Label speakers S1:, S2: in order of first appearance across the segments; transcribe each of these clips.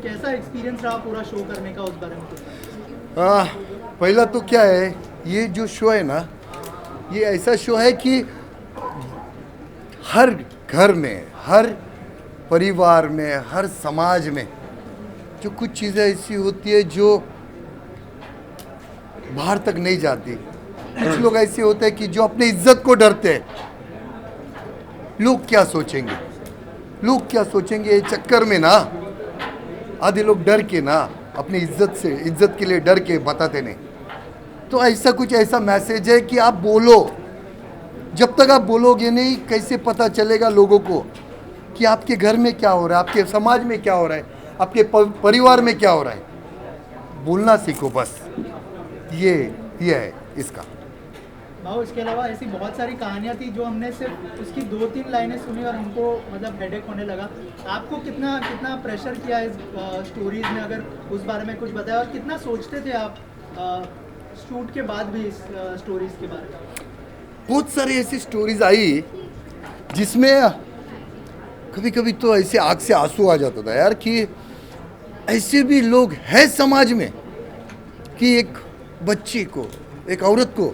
S1: कैसा एक्सपीरियंस रहा पूरा शो करने का, उस बारे में कुछ?
S2: पहला तो क्या है, ये जो शो है ना, ये ऐसा शो है कि हर घर में, हर परिवार में, हर समाज में जो कुछ चीज़ें ऐसी होती है जो बाहर तक नहीं जाती। कुछ लोग ऐसे होते हैं कि जो अपने इज्जत को डरते हैं, लोग क्या सोचेंगे, लोग क्या सोचेंगे, ये चक्कर में ना आधे लोग डर के ना अपनी इज्जत के लिए डर के बताते नहीं। तो ऐसा कुछ ऐसा मैसेज है कि आप बोलो, जब तक आप बोलोगे नहीं कैसे पता चलेगा लोगों को कि आपके घर में क्या हो रहा है, आपके समाज में क्या हो रहा है, आपके परिवार में क्या हो रहा है। बोलना सीखो बस, ये है इसका।
S1: भाव, इसके अलावा ऐसी बहुत सारी कहानियाँ थी जो हमने सिर्फ उसकी 2-3 लाइनें सुनी और हमको मतलब हेडेक होने लगा। आपको कितना कितना प्रेशर किया इस स्टोरीज में, अगर उस बारे में कुछ बताया, और कितना सोचते थे आप शूट के बाद भी इस स्टोरीज के बारे में?
S2: बहुत सारी ऐसी स्टोरीज आई जिसमें कभी कभी तो ऐसे आँख से आंसू आ जाता था यार, कि ऐसे भी लोग हैं समाज में कि एक बच्ची को, एक औरत को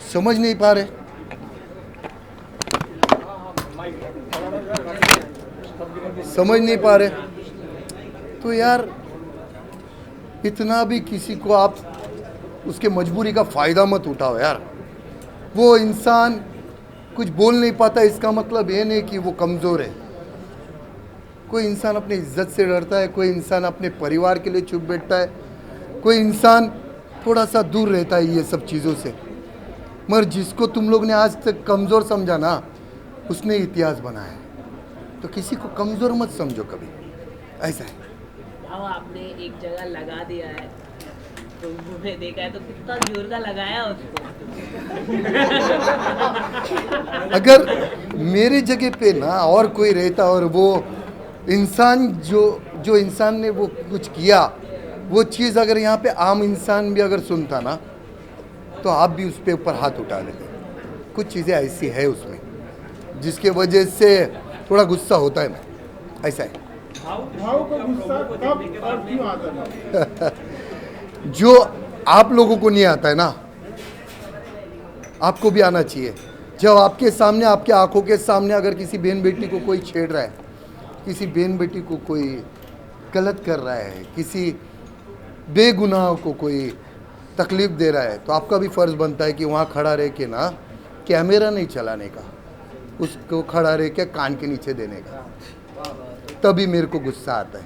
S2: समझ नहीं पा रहे। समझ नहीं पा रहे तो यार इतना भी किसी को आप उसके मजबूरी का फ़ायदा मत उठाओ यार। वो इंसान कुछ बोल नहीं पाता, इसका मतलब ये नहीं कि वो कमज़ोर है। कोई इंसान अपनी इज्जत से डरता है, कोई इंसान अपने परिवार के लिए चुप बैठता है, कोई इंसान थोड़ा सा दूर रहता है ये सब चीज़ों से। मगर जिसको तुम लोग ने आज तक कमज़ोर समझा ना, उसने इतिहास बनाया है। तो किसी को कमज़ोर मत समझो कभी, ऐसा है।
S3: भाव, आपने एक जगह लगा दिया है तो मुझे देखा है, तो कितना जोर का लगाया उसको।
S2: अगर मेरे जगह पे ना और कोई रहता और वो इंसान जो इंसान ने वो कुछ किया, वो चीज़ अगर यहाँ पे आम इंसान भी अगर सुनता ना, तो आप भी उस पे ऊपर हाथ उठा लेते। कुछ चीज़ें ऐसी है उसमें जिसके वजह से थोड़ा गुस्सा होता है, ऐसा है।
S4: भाव को गुस्सा कब और क्यों आता है?
S2: जो आप लोगों को नहीं आता है ना, आपको भी आना चाहिए। जब आपके सामने, आपके आंखों के सामने अगर किसी बहन बेटी को कोई छेड़ रहा है, किसी बहन बेटी को कोई गलत कर रहा है, किसी बेगुनाह को कोई तकलीफ़ दे रहा है, तो आपका भी फ़र्ज़ बनता है कि वहाँ खड़ा रह के ना, कैमरा नहीं चलाने का, उसको खड़ा रह के कान के नीचे देने का। तभी मेरे को गुस्सा आता है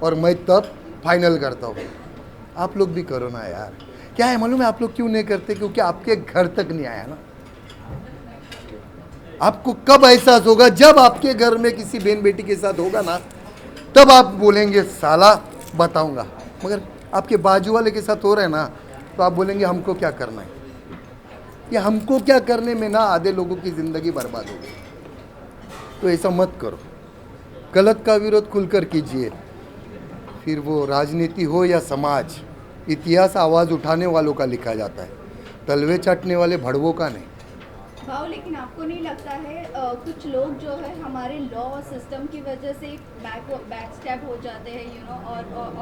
S2: और मैं तब फाइनल करता हूँ। आप लोग भी करो ना यार। क्या है मालूम है आप लोग क्यों नहीं करते? क्योंकि आपके घर तक नहीं आया ना। आपको कब एहसास होगा? जब आपके घर में किसी बहन बेटी के साथ होगा ना, तब आप बोलेंगे साला बताऊंगा। मगर आपके बाजू वाले के साथ हो रहा है ना, तो आप बोलेंगे हमको क्या करना है। ये हमको क्या करने में ना आधे लोगों की ज़िंदगी बर्बाद हो गई। तो ऐसा मत करो। गलत का विरोध खुलकर कीजिए, फिर वो राजनीति हो या समाज। इतिहास आवाज़ उठाने वालों का लिखा जाता है, तलवे चाटने वाले भड़वों का नहीं।
S5: भाव, लेकिन आपको नहीं लगता है कुछ लोग जो है हमारे लॉ सिस्टम की वजह से बैक स्टेप हो जाते हैं, यू नो,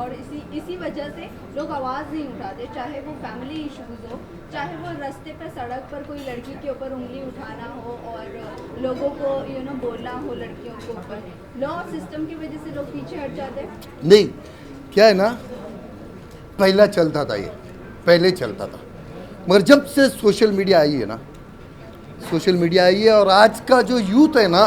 S5: और इसी वजह से लोग आवाज़ नहीं उठाते, चाहे वो फैमिली इश्यूज हो, चाहे वो रास्ते पर सड़क पर कोई लड़की के ऊपर उंगली उठाना हो और लोगों को यू नो बोलना हो लड़कियों के ऊपर। लॉ सिस्टम की वजह से लोग पीछे हट जाते हैं।
S2: नहीं, क्या है ना, पहला चलता था, ये पहले चलता था, मगर जब से सोशल मीडिया आई है ना, सोशल मीडिया आई है और आज का जो यूथ है ना,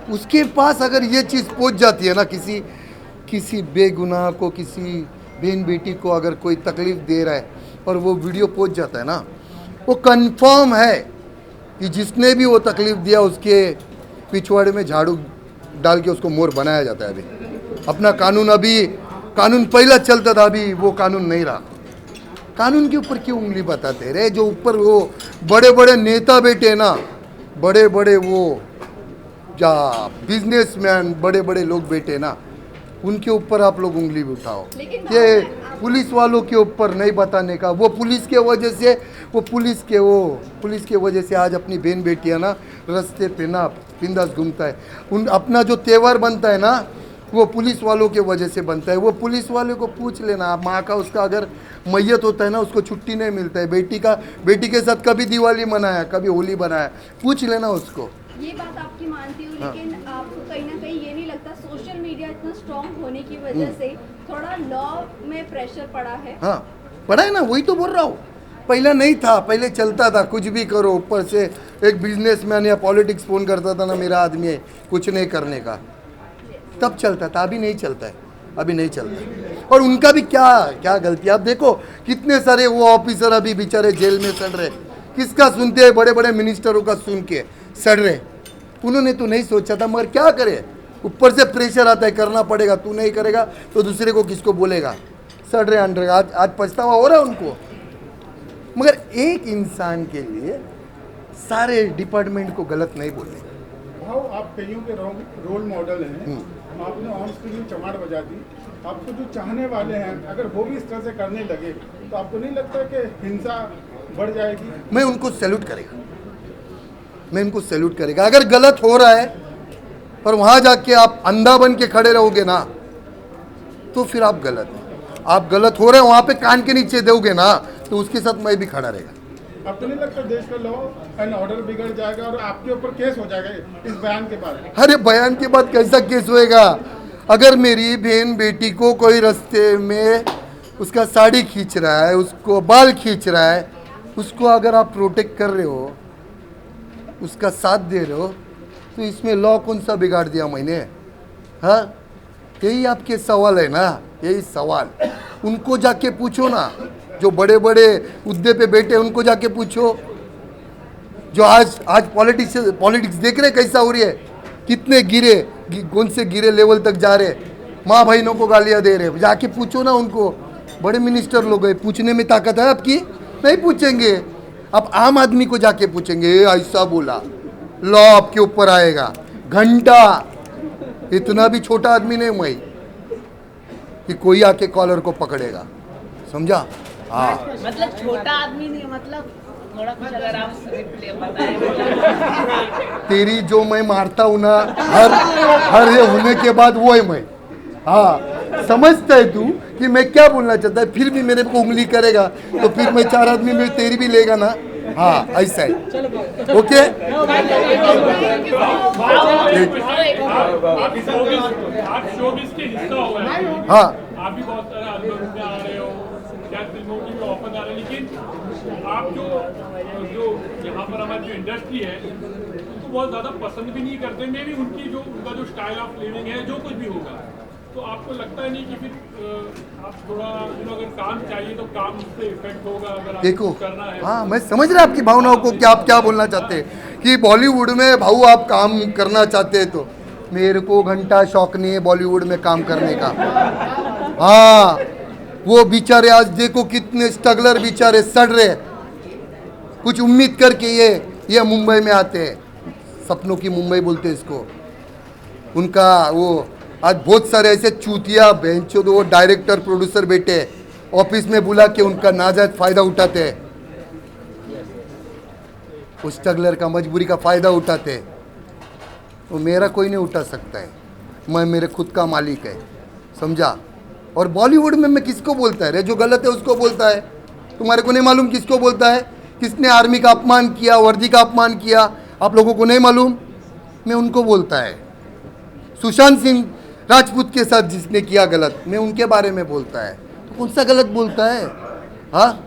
S2: उसके पास अगर ये चीज़ पहुंच जाती है ना, किसी बेगुनाह को, किसी बहन बेटी को अगर कोई तकलीफ़ दे रहा है और वो वीडियो पहुंच जाता है ना, वो कंफर्म है कि जिसने भी वो तकलीफ़ दिया उसके पिछवाड़े में झाड़ू डाल के उसको मोर बनाया जाता है। अभी अपना कानून पहला चलता था, अभी वो कानून नहीं रहा। कानून के ऊपर क्यों उंगली बताते रहे? जो ऊपर वो बड़े बड़े नेता बैठे ना, बड़े बड़े वो क्या बिजनेसमैन, बड़े बड़े लोग बैठे ना, उनके ऊपर आप लोग उंगली उठाओ। ये पुलिस वालों के ऊपर नहीं बताने का। वो पुलिस के वजह से आज अपनी बहन बेटियां ना रास्ते पे ना बिंदास घूमता है। अपना जो त्योहार बनता है ना, वो पुलिस वालों के वजह से बनता है। वो पुलिस वाले को पूछ लेना, आप माँ का उसका अगर मैयत होता है ना, उसको छुट्टी नहीं मिलता है। बेटी के साथ कभी दिवाली मनाया, कभी होली मनाया, पूछ लेना उसको।
S5: ये बात आपकी मानती हूँ,
S2: हाँ।
S5: लेकिन आपको कहीं ना कहीं ये नहीं लगता सोशल मीडिया इतना स्ट्रांग होने की वजह से थोड़ा लॉ में प्रेशर पड़ा है?
S2: हाँ, पढ़ा है ना, वही तो बोल रहा हूँ। पहला नहीं था, पहले चलता था कुछ भी करो, ऊपर से एक बिजनेसमैन या पॉलिटिक्स फोन करता था ना, मेरा आदमी है कुछ नहीं करने का, तब चलता था। अभी नहीं चलता है, अभी नहीं चलता है। और उनका भी क्या क्या गलती, आप देखो कितने सारे वो ऑफिसर अभी बेचारे जेल में सड़ रहे। किसका सुनते हैं? बड़े बड़े मिनिस्टरों का सुन के सड़ रहे। उन्होंने तो नहीं सोचा था, मगर क्या करे, ऊपर से प्रेशर आता है, करना पड़ेगा। तू नहीं करेगा तो दूसरे को किसको बोलेगा? सड़ रहे अंडर। आज पछतावा हो रहा है उनको। मगर एक इंसान के लिए सारे डिपार्टमेंट को गलत नहीं बोलने।
S4: भाव, आप कईयों के रोल मॉडल हैं। आपने ऑन स्क्रीन चमाड़ बजा दी। आपको जो चाहने वाले हैं, अगर वो भी इस तरह से करने लगे तो आपको नहीं लगता कि हिंसा बढ़ जाएगी?
S2: मैं उनको सैल्यूट करेगा, मैं इनको सैल्यूट करेगा। अगर गलत हो रहा है पर वहाँ जाके आप अंधा बन के खड़े रहोगे ना, तो फिर आप गलत हैं। आप गलत हो रहे हैं, वहाँ पे कान के नीचे दोगे ना, तो उसके साथ मैं भी खड़ा रहेगा।
S4: आपको नहीं लगता देश का लॉ एंड ऑर्डर बिगड़ जाएगा और आपके ऊपर केस हो जाएगा इस बयान के बाद?
S2: अरे बयान के बाद कैसा केस होएगा? अगर मेरी बहन बेटी को कोई रास्ते में उसका साड़ी खींच रहा है, उसको बाल खींच रहा है, उसको अगर आप प्रोटेक्ट कर रहे हो, उसका साथ दे रहे हो, तो इसमें लॉ कौन सा बिगाड़ दिया मैंने? हाँ, यही आपके सवाल है ना, यही सवाल। उनको जाके पूछो ना, जो बड़े बड़े उद्दे पे बैठे, उनको जाके पूछो। जो आज पॉलिटिक्स देख रहे कैसा हो रही है, कितने गिरे, कौन से गिरे लेवल तक जा रहे, माँ बहनों को गालियाँ दे रहे। जाके पूछो ना उनको। बड़े मिनिस्टर लोग हैं, पूछने में ताकत है आपकी? नहीं पूछेंगे। आप आम आदमी को जाके पूछेंगे, ऐसा बोला, लॉ आपके ऊपर आएगा। घंटा, इतना भी छोटा आदमी नहीं मैं कि कोई आके कॉलर को पकड़ेगा, समझा? हाँ,
S3: मतलब छोटा आदमी नहीं, मतलब थोड़ा कुछ अगर आप रिप्ले बताएं।
S2: तेरी जो मैं मारता हूँ ना, हर ये होने के बाद वो है मैं। हाँ, समझता है तू कि मैं क्या बोलना चाहता है, फिर भी मेरे को उंगली करेगा तो फिर मैं चार आदमी में तेरी भी लेगा ना। हाँ, ऐसा है। ओके,
S6: आप शोबिज़ के हिस्सा हो गए हैं।
S2: हाँ,
S6: आप भी बहुत सारे एल्बम्स में आ रहे हो, क्या फिल्मों की भी ऑफर आ रहे हैं, लेकिन आप जो यहाँ पर हमारी जो इंडस्ट्री है उसको बहुत ज़्यादा पसंद भी नहीं करते। मे भी उनका जो स्टाइल ऑफ लिविंग है, जो कुछ भी होगा, तो आपको लगता है नहीं कि फिर आप थोड़ा अगर काम चाहिए तो काम से इफेक्ट होगा अगर आपको
S2: देखो,
S6: कुछ करना है?
S2: हाँ, मैं समझ रहा आपकी भावनाओं को कि आप क्या बोलना चाहते हैं कि बॉलीवुड में भाऊ आप काम करना चाहते हैं। तो मेरे को घंटा शौक नहीं है बॉलीवुड में काम करने का। हाँ, वो बेचारे आज देखो कितने स्ट्रगलर बेचारे सड़ रहे, कुछ उम्मीद करके ये मुंबई में आते हैं, सपनों की मुंबई बोलते हैं इसको। उनका वो आज बहुत सारे ऐसे चूतिया बेंचो वो डायरेक्टर प्रोड्यूसर बैठे ऑफिस में बुला के उनका नाजायज फायदा उठाते हैं, उस स्ट्रगलर का मजबूरी का फायदा उठाते हैं। वो मेरा कोई नहीं उठा सकता है, मैं मेरे खुद का मालिक है, समझा? और बॉलीवुड में मैं किसको बोलता है रे? जो गलत है उसको बोलता है। तुम्हारे को नहीं मालूम किसको बोलता है? किसने आर्मी का अपमान किया, वर्दी का अपमान किया, आप लोगों को नहीं मालूम? मैं उनको बोलता है। सुशांत सिंह राजपूत के साथ जिसने किया गलत, मैं उनके बारे में बोलता है। तो कौन सा गलत बोलता है? हाँ,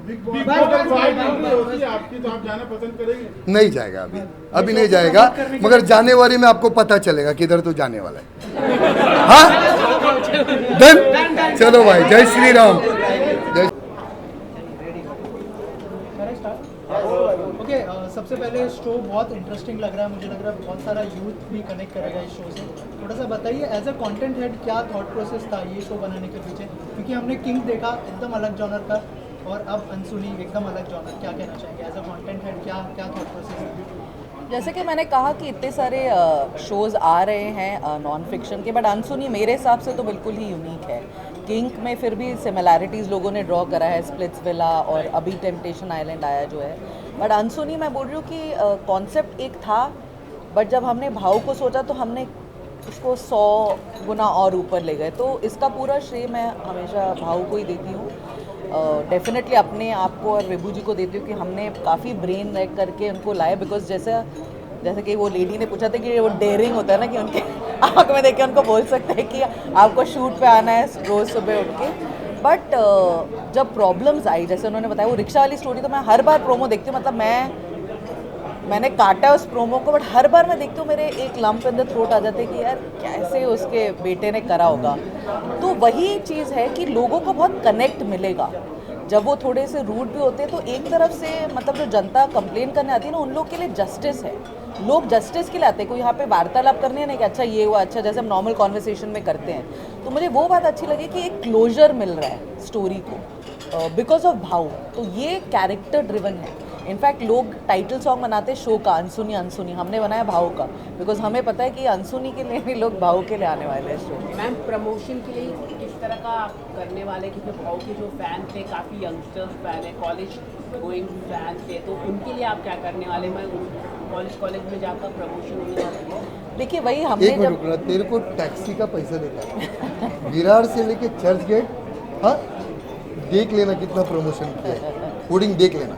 S4: बिग बॉस होती है आपकी, तो आप जाना पसंद करेंगे?
S2: नहीं जाएगा अभी नहीं जाएगा, मगर जाने वाली में आपको पता चलेगा किधर तो जाने वाला है। हाँ, डन, चलो भाई, जय श्री राम। जय
S1: ओके, सबसे पहले शो बहुत इंटरेस्टिंग लग रहा है, मुझे लग रहा है बहुत सारा यूथ भी कनेक्ट करेगा इस शो से। थोड़ा सा बताइए एज अ कंटेंट हेड क्या थॉट प्रोसेस था ये शो बनाने के पीछे, क्योंकि हमने किंग देखा एकदम अलग जॉनर का और अब अनसुनी एकदम अलग जॉनर। क्या कहना चाहेंगे एज अ कंटेंट हेड, क्या थॉट प्रोसेस है?
S7: जैसे कि मैंने कहा कि इतने सारे शोज़ आ रहे हैं नॉन फिक्शन के, बट अनसुनी मेरे हिसाब से तो बिल्कुल ही यूनिक है। किंग में फिर भी सिमिलैरिटीज़ लोगों ने ड्रॉ करा है, स्प्लिट्स विला और अभी टेम्पटेशन आइलैंड आया जो है, बट अनसुनी मैं बोल रही हूँ कि कॉन्सेप्ट एक था, बट जब हमने भाव को सोचा तो हमने उसको 100 गुना और ऊपर ले गए। तो इसका पूरा श्रेय मैं हमेशा भाव को ही देती हूँ। डेफिनेटली अपने आप को और विभू जी को देती हूँ कि हमने काफ़ी ब्रेन रैक करके उनको लाए, बिकॉज जैसे कि वो लेडी ने पूछा था कि वो डेयरिंग होता है ना कि उनके आँख में देख के उनको बोल सकते हैं कि आपको शूट पे आना है रोज़ सुबह उठ के। बट जब प्रॉब्लम्स आई, जैसे उन्होंने बताया वो रिक्शा वाली स्टोरी, तो मैं हर बार प्रोमो देखती हूँ, मतलब मैंने काटा उस प्रोमो को, बट हर बार मैं देखती हूँ मेरे एक लंप इन द थ्रोट आ जाते हैं कि यार कैसे उसके बेटे ने करा होगा। तो वही चीज़ है कि लोगों को बहुत कनेक्ट मिलेगा जब वो थोड़े से रूड भी होते हैं। तो एक तरफ से मतलब जो जनता कंप्लेन करने आती है ना, उन लोग के लिए जस्टिस है, लोग जस्टिस के लिए आते हैं। कोई यहाँ पे वार्तालाप करने नहीं कि अच्छा ये हुआ, अच्छा, जैसे हम नॉर्मल कॉन्वर्सेशन में करते हैं। तो मुझे वो बात अच्छी लगी कि एक क्लोजर मिल रहा है स्टोरी को बिकॉज ऑफ भाव। तो ये कैरेक्टर ड्रिवन है। इनफैक्ट लोग टाइटल सॉन्ग बनाते हैं शो का, अनसुनी अनसुनी, हमने बनाया भाव का, बिकॉज हमें पता है कि अनसुनी के लिए भी लोग भाव के लिए आने वाले हैं शो।
S3: मैम प्रमोशन के लिए किस तरह का आप करने वाले, क्योंकि भाव के जो फैन थे काफ़ी यंगस्टर्स फैन है, कॉलेज गोइंग फैन थे, तो उनके लिए आप क्या करने वाले? मैं कॉलेज में जाकर प्रमोशन होने वाला है।
S7: देखिए वही हमने
S2: एक मिनट रुकना, तेरे को टैक्सी का पैसा देता है विरार से लेके चर्च गेट। हाँ, देख लेना कितना प्रमोशन किया है, होर्डिंग देख लेना।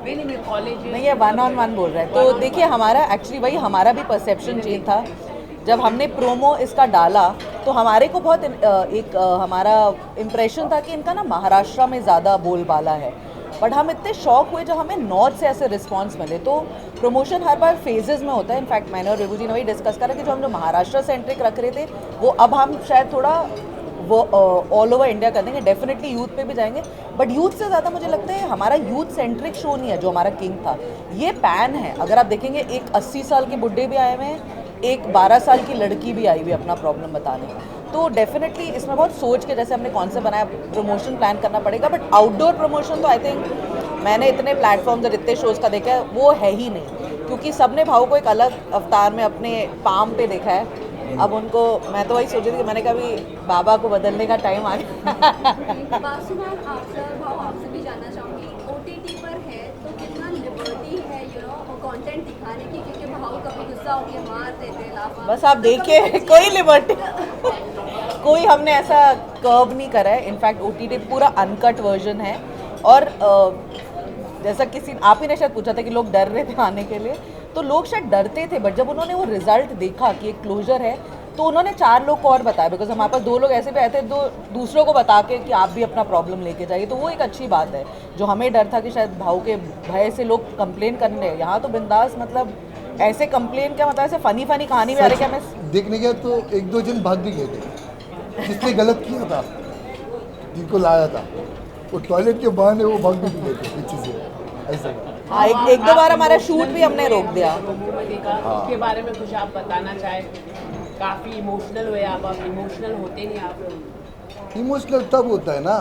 S3: नहीं मैं कॉलेज
S7: नहीं, ये 1-on-1 बोल रहा है। तो देखिए हमारा एक्चुअली वही हमारा भी परसेप्शन चेंज था। जब हमने प्रोमो इसका डाला तो हमारे को बहुत हमारा इम्प्रेशन था कि इनका ना महाराष्ट्र में ज़्यादा बोलबाला है, बट हम इतने शॉक हुए जब हमें नॉर्थ से ऐसे रिस्पांस मिले। तो प्रमोशन हर बार फेजेस में होता है। इनफैक्ट मैंने और विभू जी ने वही डिस्कस करा कि जो हम महाराष्ट्र सेंट्रिक रख रहे थे वो अब हम शायद थोड़ा वो ऑल ओवर इंडिया कर देंगे। डेफिनेटली यूथ पे भी जाएंगे, बट यूथ से ज़्यादा मुझे लगता है हमारा यूथ सेंट्रिक शो नहीं है जो हमारा किंग था, ये पैन है। अगर आप देखेंगे एक 80 साल के बुढ़े भी आए हुए हैं, एक 12 साल की लड़की भी आई हुई अपना प्रॉब्लम बताने। तो डेफिनेटली इसमें बहुत सोच के जैसे हमने कॉन्सेप्ट बनाया, प्रमोशन प्लान करना पड़ेगा। बट आउटडोर प्रमोशन तो आई थिंक मैंने इतने प्लेटफॉर्म्स और इतने शोज़ का देखा है वो है ही नहीं, क्योंकि सबने भाव को एक अलग अवतार में अपने पाम पे देखा है। अब उनको, मैं तो वही सोच रही थी कि मैंने कभी बाबा को बदलने का टाइम आ गया।
S5: बासु मैम, आपसे भी जानना चाहूँगी, OTT पर है तो कितना लिबर्टी है कंटेंट दिखाने की, क्योंकि भाव कभी गुस्सा होके मार देते लाफा।
S7: बस आप देखिए कोई लिबर्टी कोई हमने ऐसा कर्व नहीं करा है। इनफैक्ट OTT पूरा अनकट वर्जन है। और जैसा किसी आप ही ने शायद पूछा था कि लोग डर रहे थे आने के लिए, तो लोग शायद डरते थे, बट जब उन्होंने वो रिजल्ट देखा कि एक क्लोजर है तो उन्होंने 4 लोग को और बताया। बिकॉज हमारे पास 2 लोग ऐसे भी आए थे दूसरों को बता के कि आप भी अपना प्रॉब्लम लेके जाइए। तो वो एक अच्छी बात है। जो हमें डर था कि शायद भाव के भय से लोग कंप्लेन करने, यहाँ तो बिंदास, मतलब ऐसे कंप्लेन क्या, मतलब ऐसे फनी कहानी भी आ रही है। मैं
S2: देखने गया तो 1-2 जन भाग भी गए थे जिसने गलत किया था, जिनको लाया था वो टॉयलेट के बहाने वो भाग भी गए थे पीछे से, ऐसा।
S7: हाँ, एक 2 बार हमारा शूट भी हमने रोक दिया।
S3: उसके बारे में कुछ आप बताना चाहें? काफ़ी इमोशनल हुए आप इमोशनल होते नहीं आप?
S2: इमोशनल तब होता है ना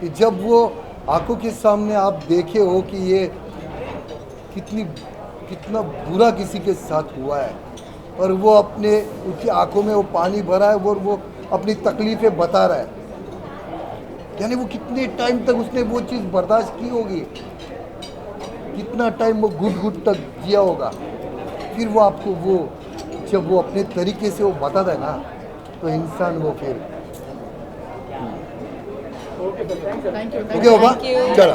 S2: कि जब वो आंखों के सामने आप देखे हो कि ये कितना बुरा किसी के साथ हुआ है, और वो अपने उसकी आंखों में वो पानी भरा है और वो अपनी तकलीफ़ें बता रहा है। यानी वो कितने टाइम तक उसने वो चीज़ बर्दाश्त की होगी, कितना टाइम वो घुट तक जिया होगा। फिर वो आपको वो जब वो अपने तरीके से वो बताता है ना, तो इंसान वो फिर
S1: थैंक यू।
S2: ओके होगा। चला।